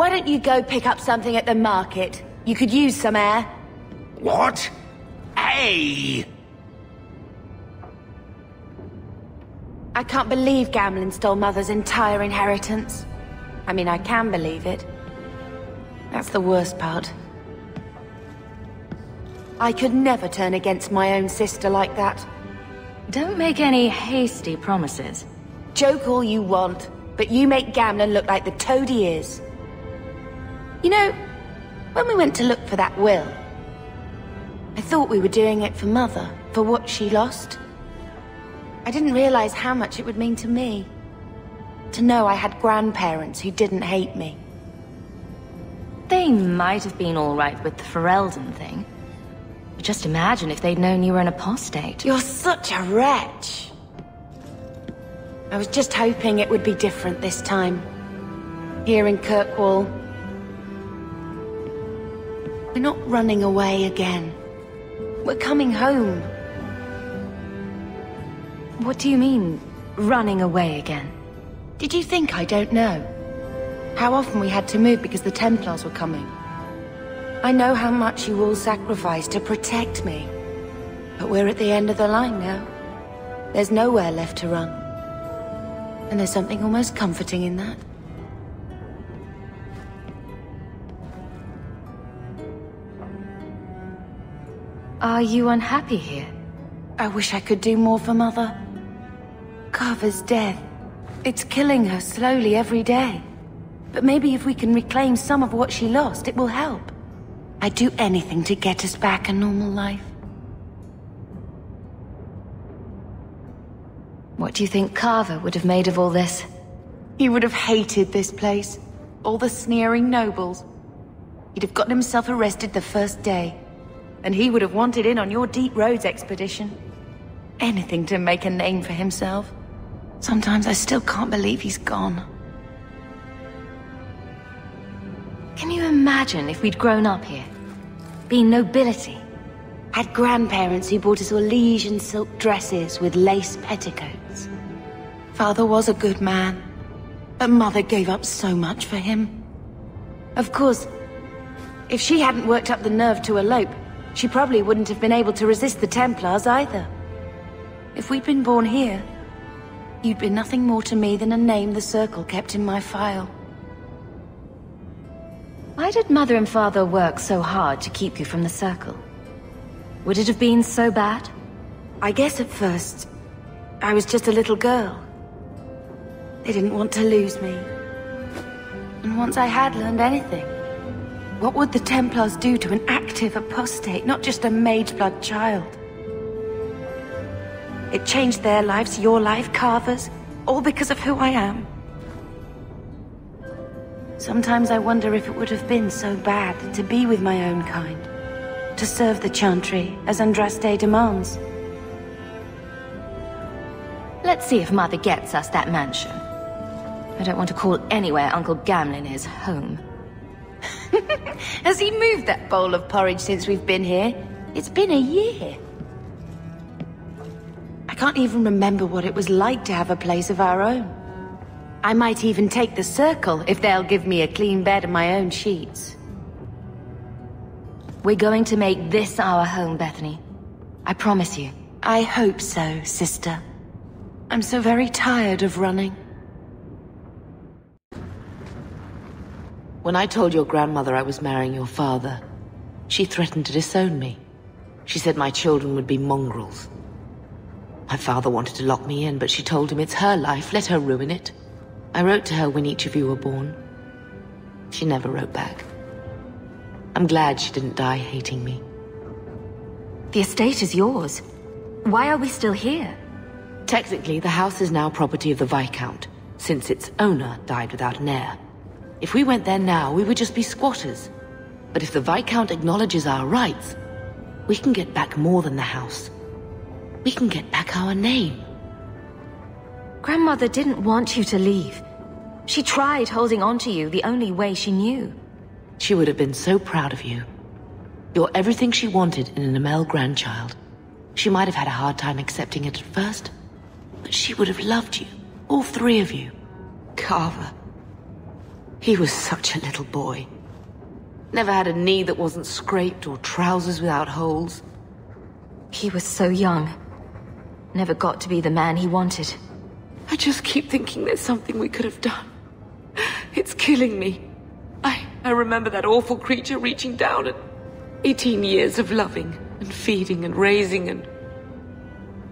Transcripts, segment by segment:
Why don't you go pick up something at the market? You could use some air. What? Hey! I can't believe Gamlen stole Mother's entire inheritance. I mean, I can believe it. That's the worst part. I could never turn against my own sister like that. Don't make any hasty promises. Joke all you want, but you make Gamlen look like the toad he is. You know, when we went to look for that will, I thought we were doing it for Mother, for what she lost. I didn't realize how much it would mean to me. To know I had grandparents who didn't hate me. They might have been all right with the Ferelden thing. But just imagine if they'd known you were an apostate. You're such a wretch. I was just hoping it would be different this time. Here in Kirkwall. We're not running away again. We're coming home. What do you mean, running away again? Did you think I don't know? How often we had to move because the Templars were coming. I know how much you all sacrificed to protect me. But we're at the end of the line now. There's nowhere left to run. And there's something almost comforting in that. Are you unhappy here? I wish I could do more for Mother. Carver's death. It's killing her slowly every day. But maybe if we can reclaim some of what she lost, it will help. I'd do anything to get us back a normal life. What do you think Carver would have made of all this? He would have hated this place. All the sneering nobles. He'd have gotten himself arrested the first day. And he would have wanted in on your Deep Roads expedition. Anything to make a name for himself. Sometimes I still can't believe he's gone. Can you imagine if we'd grown up here? Been nobility? Had grandparents who bought us all liege and silk dresses with lace petticoats. Father was a good man, but Mother gave up so much for him. Of course, if she hadn't worked up the nerve to elope, she probably wouldn't have been able to resist the Templars either. If we'd been born here, you'd be nothing more to me than a name the Circle kept in my file. Why did Mother and Father work so hard to keep you from the Circle? Would it have been so bad? I guess at first, I was just a little girl. They didn't want to lose me. And once I had learned anything, what would the Templars do to an active apostate, not just a mageblood child? It changed their lives, your life, Carver's, all because of who I am. Sometimes I wonder if it would have been so bad to be with my own kind, to serve the Chantry as Andraste demands. Let's see if Mother gets us that mansion. I don't want to call anywhere Uncle Gamlen is home. Has he moved that bowl of porridge since we've been here? It's been a year. I can't even remember what it was like to have a place of our own. I might even take the Circle if they'll give me a clean bed and my own sheets. We're going to make this our home, Bethany. I promise you. I hope so, sister. I'm so very tired of running. When I told your grandmother I was marrying your father, she threatened to disown me. She said my children would be mongrels. My father wanted to lock me in, but she told him it's her life, let her ruin it. I wrote to her when each of you were born. She never wrote back. I'm glad she didn't die hating me. The estate is yours. Why are we still here? Technically, the house is now property of the Viscount, since its owner died without an heir. If we went there now, we would just be squatters. But if the Viscount acknowledges our rights, we can get back more than the house. We can get back our name. Grandmother didn't want you to leave. She tried holding on to you the only way she knew. She would have been so proud of you. You're everything she wanted in an Amel grandchild. She might have had a hard time accepting it at first, but she would have loved you, all three of you. Carver. He was such a little boy. Never had a knee that wasn't scraped or trousers without holes. He was so young. Never got to be the man he wanted. I just keep thinking there's something we could have done. It's killing me. I remember that awful creature reaching down and 18 years of loving and feeding and raising and...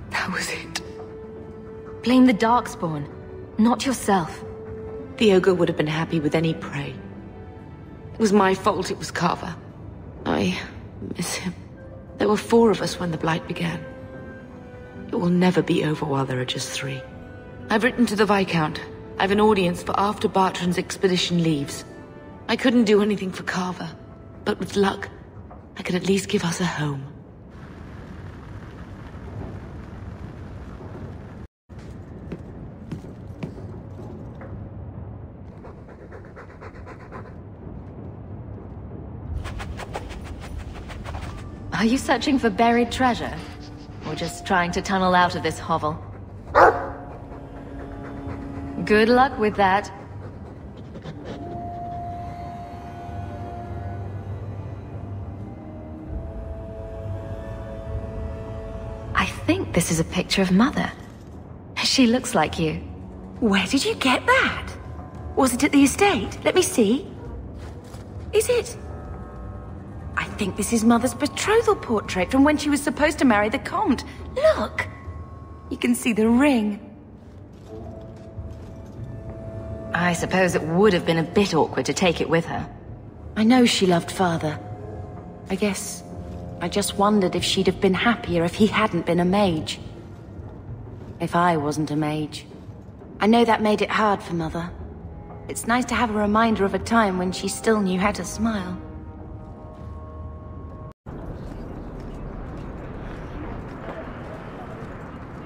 that was it. Blame the Darkspawn, not yourself. The ogre would have been happy with any prey. It was my fault it was Carver. I miss him. There were 4 of us when the Blight began. It will never be over while there are just 3. I've written to the Viscount. I've an audience for after Bartrand's expedition leaves. I couldn't do anything for Carver, but with luck, I could at least give us a home. Are you searching for buried treasure? Or just trying to tunnel out of this hovel? Good luck with that. I think this is a picture of Mother. She looks like you. Where did you get that? Was it at the estate? Let me see. Is it? I think this is Mother's betrothal portrait from when she was supposed to marry the Comte. Look! You can see the ring. I suppose it would have been a bit awkward to take it with her. I know she loved Father. I guess I just wondered if she'd have been happier if he hadn't been a mage. If I wasn't a mage. I know that made it hard for Mother. It's nice to have a reminder of a time when she still knew how to smile.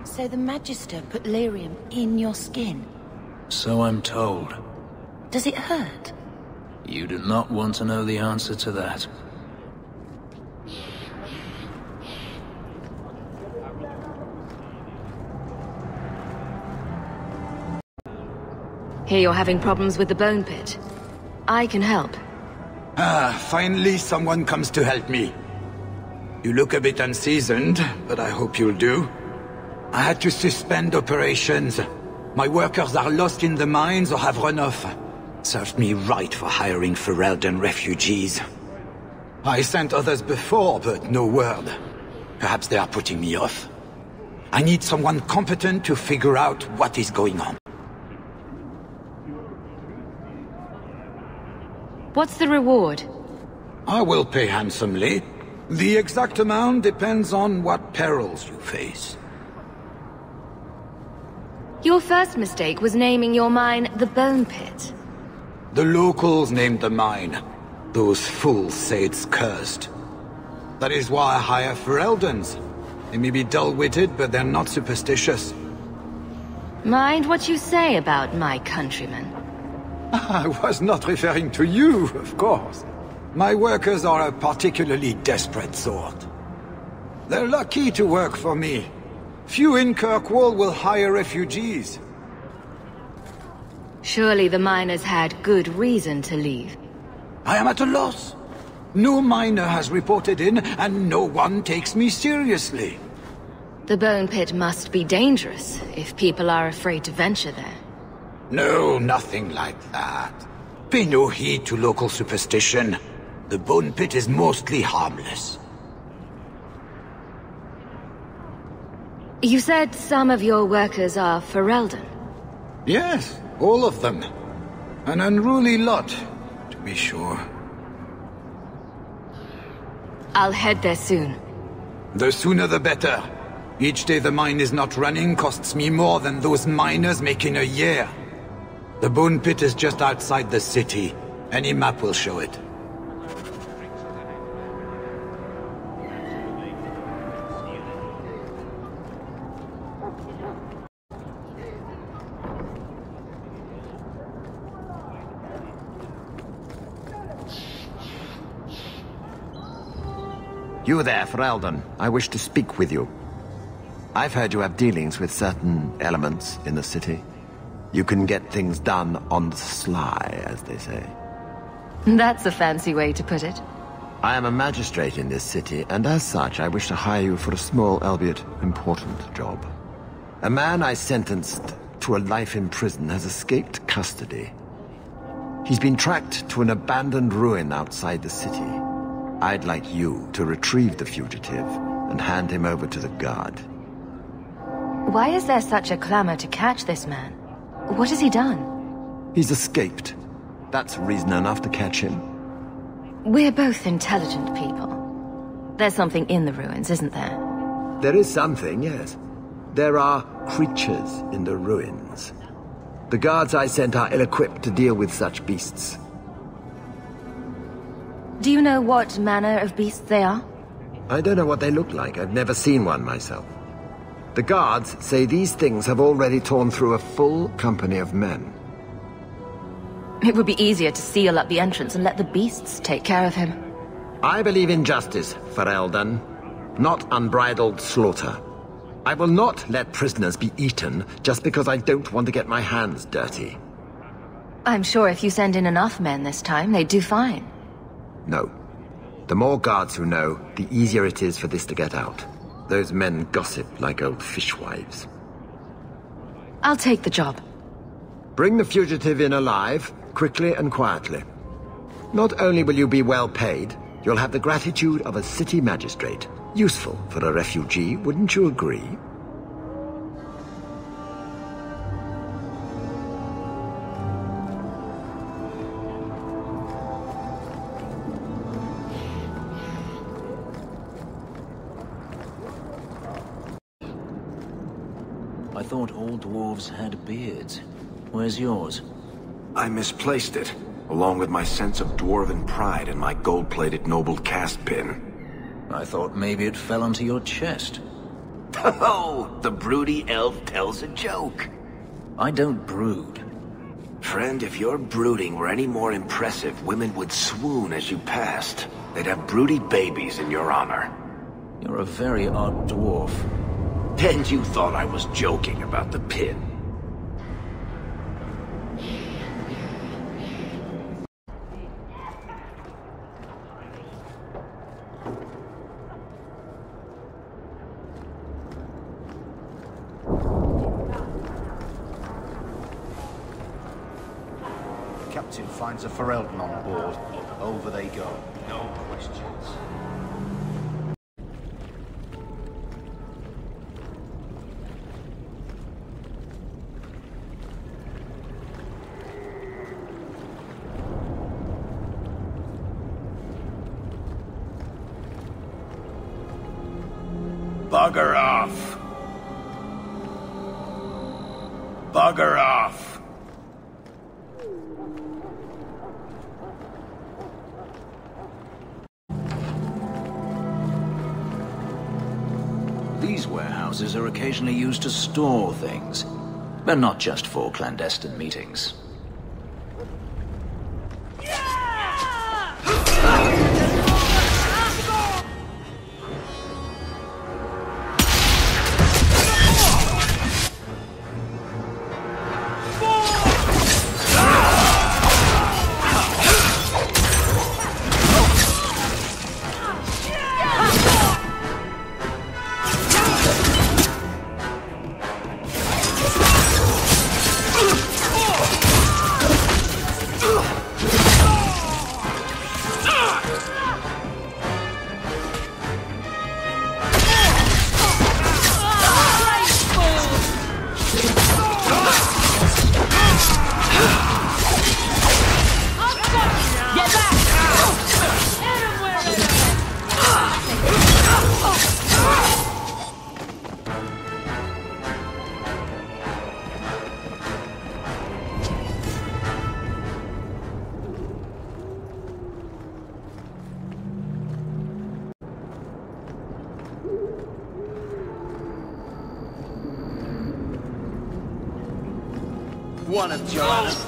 So the Magister put lyrium in your skin? So I'm told. Does it hurt? You do not want to know the answer to that. Hear you're having problems with the bone pit. I can help. Finally someone comes to help me. You look a bit unseasoned, but I hope you'll do. I had to suspend operations. My workers are lost in the mines or have run off. Served me right for hiring Ferelden refugees. I sent others before, but no word. Perhaps they are putting me off. I need someone competent to figure out what is going on. What's the reward? I will pay handsomely. The exact amount depends on what perils you face. Your first mistake was naming your mine the Bone Pit. The locals named the mine. Those fools say it's cursed. That is why I hire Fereldens. They may be dull-witted, but they're not superstitious. Mind what you say about my countrymen. I was not referring to you, of course. My workers are a particularly desperate sort. They're lucky to work for me. Few in Kirkwall will hire refugees. Surely the miners had good reason to leave. I am at a loss. No miner has reported in, and no one takes me seriously. The Bone Pit must be dangerous if people are afraid to venture there. No, nothing like that. Pay no heed to local superstition. The Bone Pit is mostly harmless. You said some of your workers are Ferelden. Yes, all of them. An unruly lot, to be sure. I'll head there soon. The sooner the better. Each day the mine is not running costs me more than those miners make in a year. The Bone Pit is just outside the city. Any map will show it. You there, Ferelden. I wish to speak with you. I've heard you have dealings with certain elements in the city. You can get things done on the sly, as they say. That's a fancy way to put it. I am a magistrate in this city, and as such, I wish to hire you for a small, albeit important, job. A man I sentenced to a life in prison has escaped custody. He's been tracked to an abandoned ruin outside the city. I'd like you to retrieve the fugitive and hand him over to the guard. Why is there such a clamor to catch this man? What has he done? He's escaped. That's reason enough to catch him. We're both intelligent people. There's something in the ruins, isn't there? There is something, yes. There are creatures in the ruins. The guards I sent are ill-equipped to deal with such beasts. Do you know what manner of beasts they are? I don't know what they look like. I've never seen one myself. The guards say these things have already torn through a full company of men. It would be easier to seal up the entrance and let the beasts take care of him. I believe in justice, Ferelden, not unbridled slaughter. I will not let prisoners be eaten just because I don't want to get my hands dirty. I'm sure if you send in enough men this time, they'd do fine. No. The more guards who know, the easier it is for this to get out. Those men gossip like old fishwives. I'll take the job. Bring the fugitive in alive, quickly and quietly. Not only will you be well paid, you'll have the gratitude of a city magistrate. Useful for a refugee, wouldn't you agree? I thought all dwarves had beards. Where's yours? I misplaced it, along with my sense of dwarven pride and my gold-plated noble cast pin. I thought maybe it fell onto your chest. Oh, the broody elf tells a joke. I don't brood. Friend, if your brooding were any more impressive, women would swoon as you passed. They'd have broody babies in your honor. You're a very odd dwarf. And you thought I was joking about the pin. Captain finds a Ferelden on board. Over they go. No questions. Bugger off! Bugger off! These warehouses are occasionally used to store things, but not just for clandestine meetings. One of Joanna's.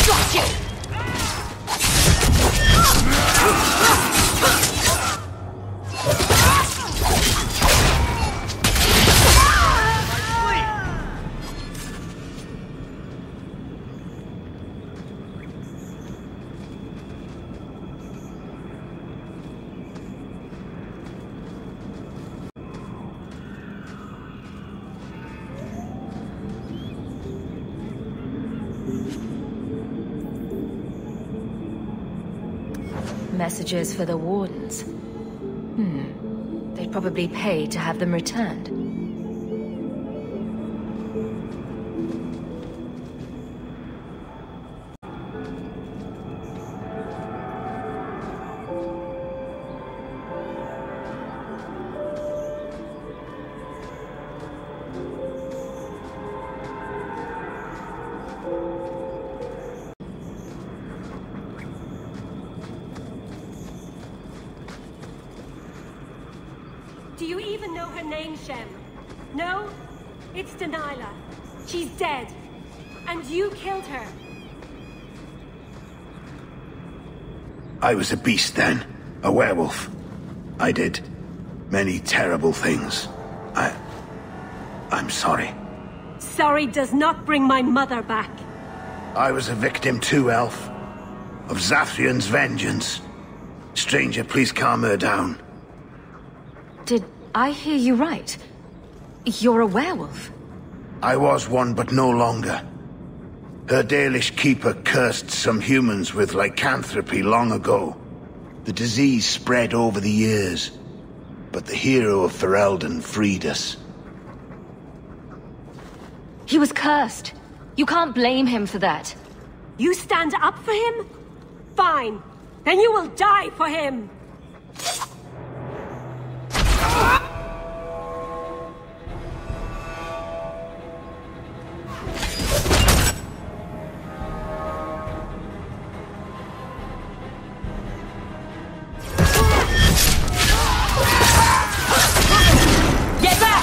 Got you! Messages for the Wardens. They'd probably pay to have them returned. Do you even know her name, Shem? No? It's Delilah. She's dead. And you killed her. I was a beast then. A werewolf. I did many terrible things. I'm sorry. Sorry does not bring my mother back. I was a victim too, Elf. Of Zathrian's vengeance. Stranger, please calm her down. Did I hear you right? You're a werewolf? I was one, but no longer. Her Dalish keeper cursed some humans with lycanthropy long ago. The disease spread over the years, but the hero of Ferelden freed us. He was cursed. You can't blame him for that. You stand up for him? Fine. Then you will die for him! Get back!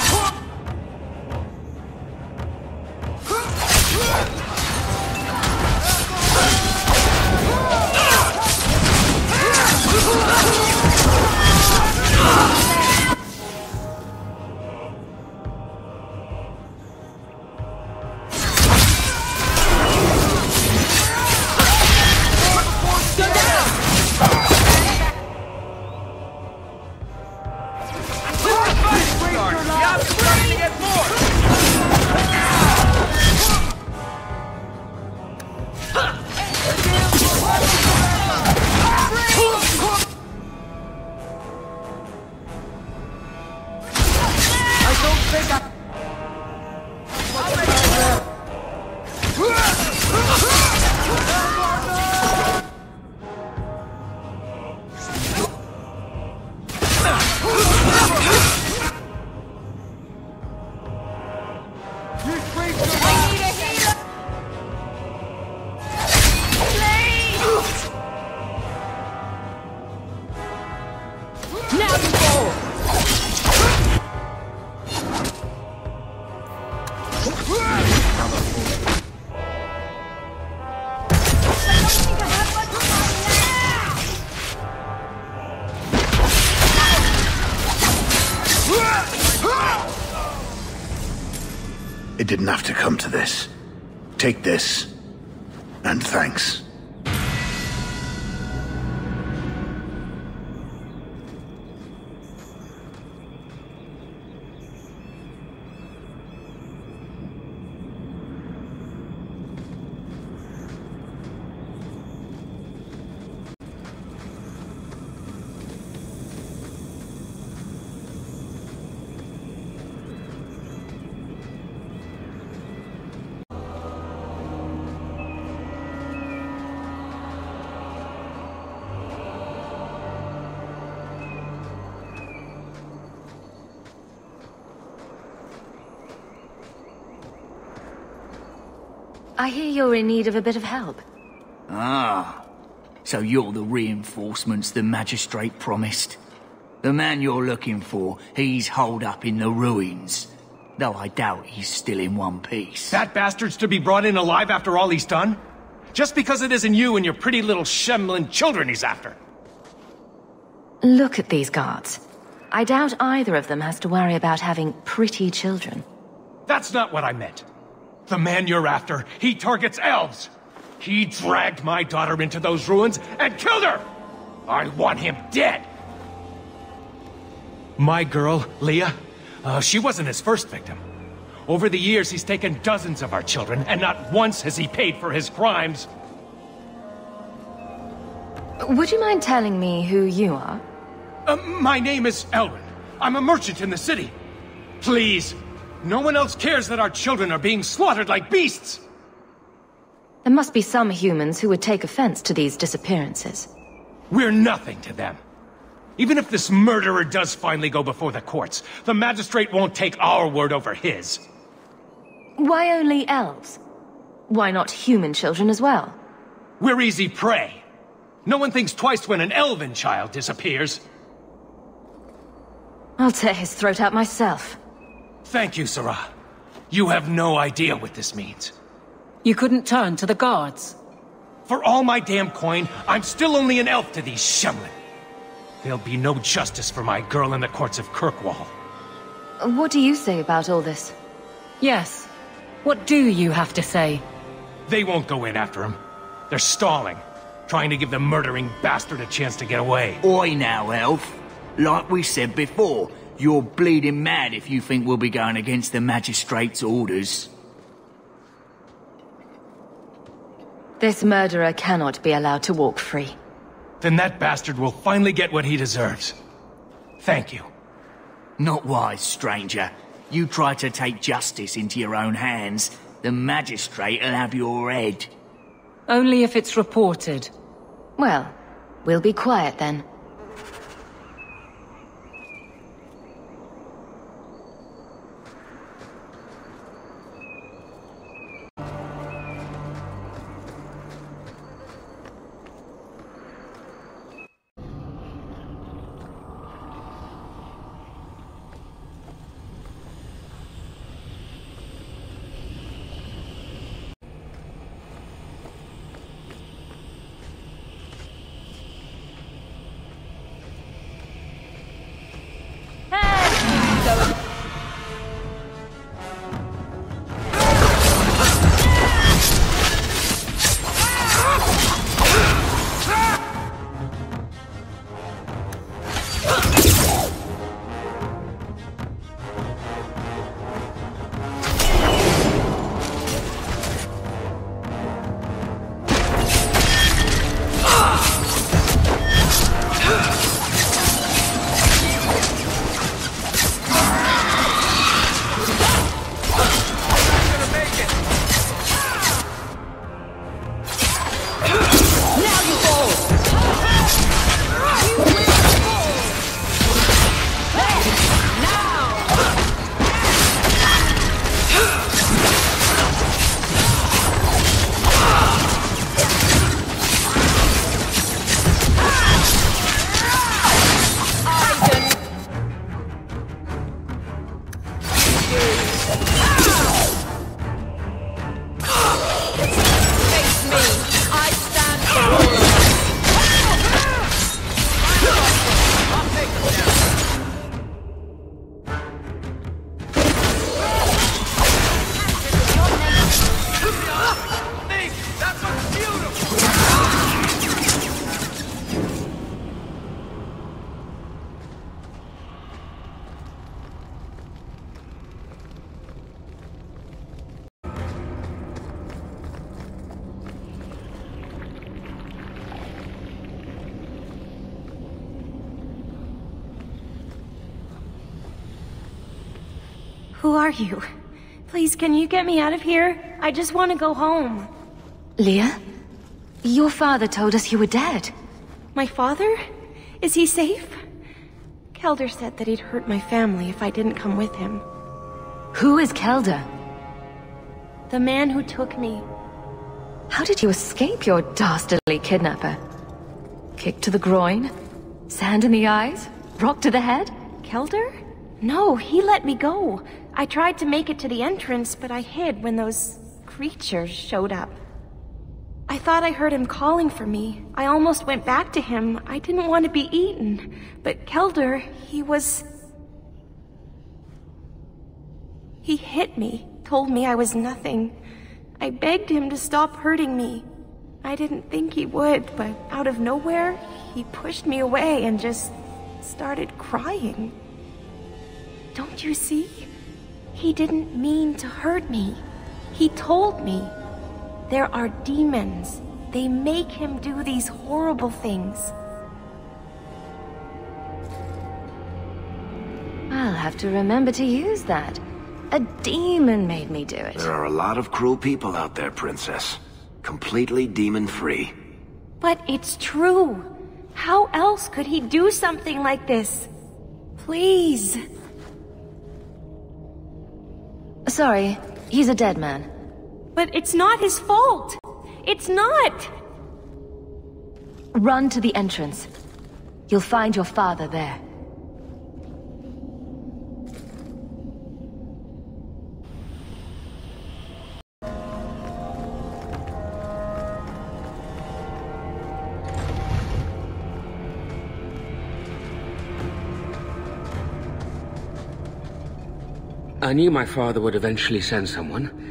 It didn't have to come to this. Take this, and thanks. I hear you're in need of a bit of help. Ah, so you're the reinforcements the magistrate promised. The man you're looking for, he's holed up in the ruins. Though I doubt he's still in one piece. That bastard's to be brought in alive after all he's done? Just because it isn't you and your pretty little Shemlin children he's after. Look at these guards. I doubt either of them has to worry about having pretty children. That's not what I meant. The man you're after, he targets elves. He dragged my daughter into those ruins and killed her! I want him dead! My girl, Leah, she wasn't his first victim. Over the years, he's taken dozens of our children, and not once has he paid for his crimes. Would you mind telling me who you are? My name is Elwyn. I'm a merchant in the city. Please, no one else cares that our children are being slaughtered like beasts! There must be some humans who would take offense to these disappearances. We're nothing to them. Even if this murderer does finally go before the courts, the magistrate won't take our word over his. Why only elves? Why not human children as well? We're easy prey. No one thinks twice when an elven child disappears. I'll tear his throat out myself. Thank you, Sarah. You have no idea what this means. You couldn't turn to the guards. For all my damn coin, I'm still only an elf to these Shemlin. There'll be no justice for my girl in the courts of Kirkwall. What do you say about all this? Yes. What do you have to say? They won't go in after him. They're stalling, trying to give the murdering bastard a chance to get away. Oi now, elf. Like we said before, you're bleeding mad if you think we'll be going against the magistrate's orders. This murderer cannot be allowed to walk free. Then that bastard will finally get what he deserves. Thank you. Not wise, stranger. You try to take justice into your own hands, the magistrate'll have your head. Only if it's reported. Well, we'll be quiet then. Who are you? Please, can you get me out of here? I just want to go home. Leah? Your father told us you were dead. My father? Is he safe? Kelder said that he'd hurt my family if I didn't come with him. Who is Kelder? The man who took me. How did you escape your dastardly kidnapper? Kick to the groin? Sand in the eyes? Rock to the head? Kelder? No, he let me go. I tried to make it to the entrance, but I hid when those creatures showed up. I thought I heard him calling for me. I almost went back to him. I didn't want to be eaten. But Kelder, He hit me, told me I was nothing. I begged him to stop hurting me. I didn't think he would, but out of nowhere, he pushed me away and just started crying. Don't you see? He didn't mean to hurt me. He told me. There are demons. They make him do these horrible things. I'll have to remember to use that. A demon made me do it. There are a lot of cruel people out there, Princess. Completely demon-free. But it's true. How else could he do something like this? Please. Sorry, he's a dead man. But it's not his fault. It's not. Run to the entrance. You'll find your father there. I knew my father would eventually send someone.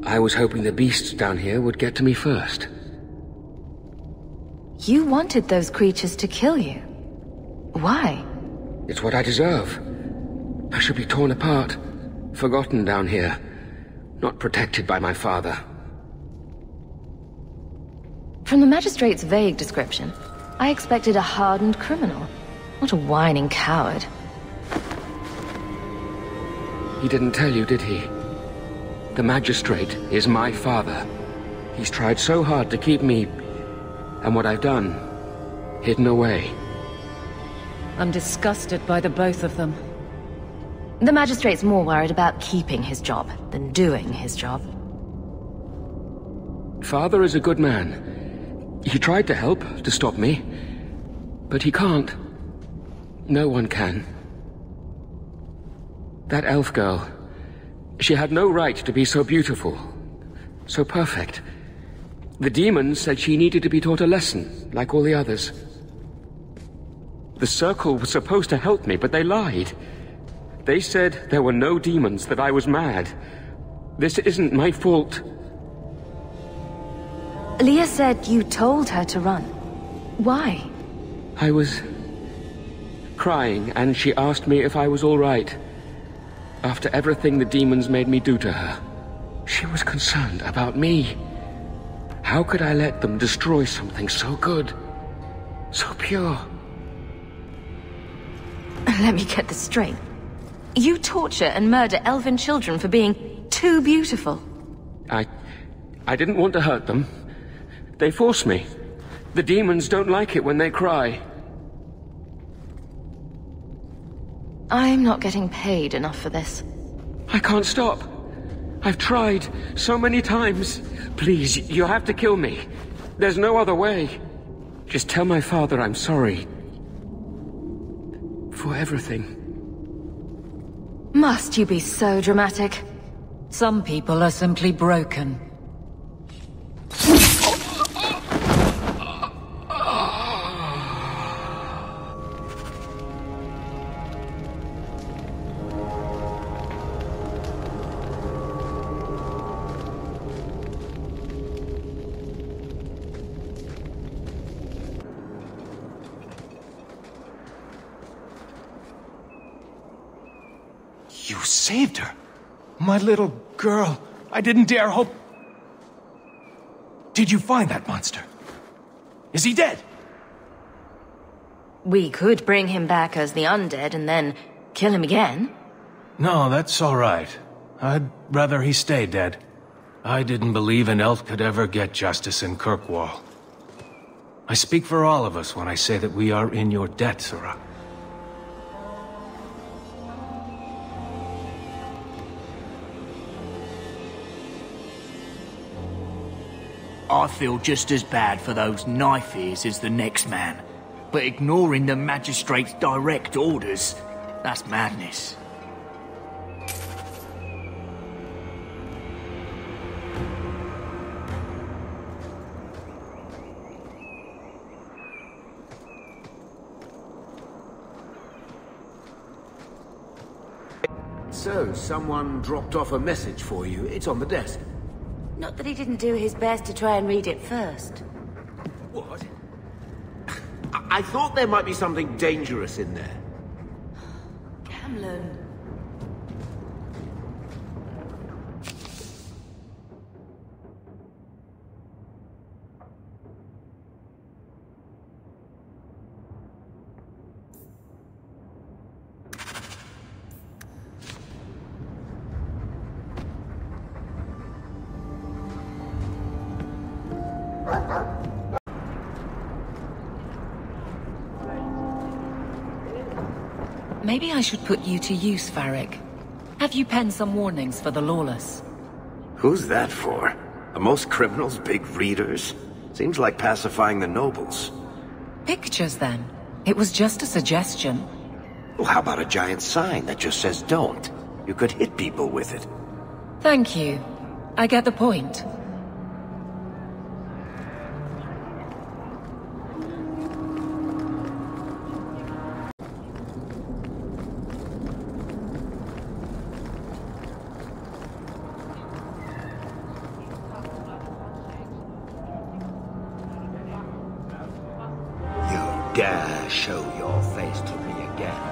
I was hoping the beasts down here would get to me first. You wanted those creatures to kill you. Why? It's what I deserve. I should be torn apart, forgotten down here, not protected by my father. From the magistrate's vague description, I expected a hardened criminal, not a whining coward. He didn't tell you, did he? The magistrate is my father. He's tried so hard to keep me, and what I've done, hidden away. I'm disgusted by the both of them. The magistrate's more worried about keeping his job than doing his job. Father is a good man. He tried to help, to stop me, but he can't. No one can. That elf girl, she had no right to be so beautiful, so perfect. The demons said she needed to be taught a lesson, like all the others. The Circle was supposed to help me, but they lied. They said there were no demons, that I was mad. This isn't my fault. Leah said you told her to run. Why? I was crying, and she asked me if I was all right. After everything the demons made me do to her, she was concerned about me. How could I let them destroy something so good, so pure? Let me get this straight. You torture and murder elven children for being too beautiful. I didn't want to hurt them. They forced me. The demons don't like it when they cry. I'm not getting paid enough for this. I can't stop. I've tried so many times. Please, you have to kill me. There's no other way. Just tell my father I'm sorry. For everything. Must you be so dramatic? Some people are simply broken. You saved her. My little girl. I didn't dare hope... Did you find that monster? Is he dead? We could bring him back as the undead and then kill him again. No, that's all right. I'd rather he stay dead. I didn't believe an elf could ever get justice in Kirkwall. I speak for all of us when I say that we are in your debt, Sirach. I feel just as bad for those knife ears as the next man. But ignoring the magistrate's direct orders, that's madness. so. Someone dropped off a message for you. It's on the desk. Not that he didn't do his best to try and read it first. What? I thought there might be something dangerous in there. Camlin. Maybe I should put you to use, Varric. Have you penned some warnings for the lawless? Who's that for? Are most criminals big readers? Seems like pacifying the nobles. Pictures, then. It was just a suggestion. Well, how about a giant sign that just says don't? You could hit people with it. Thank you. I get the point. Dare show your face to me again.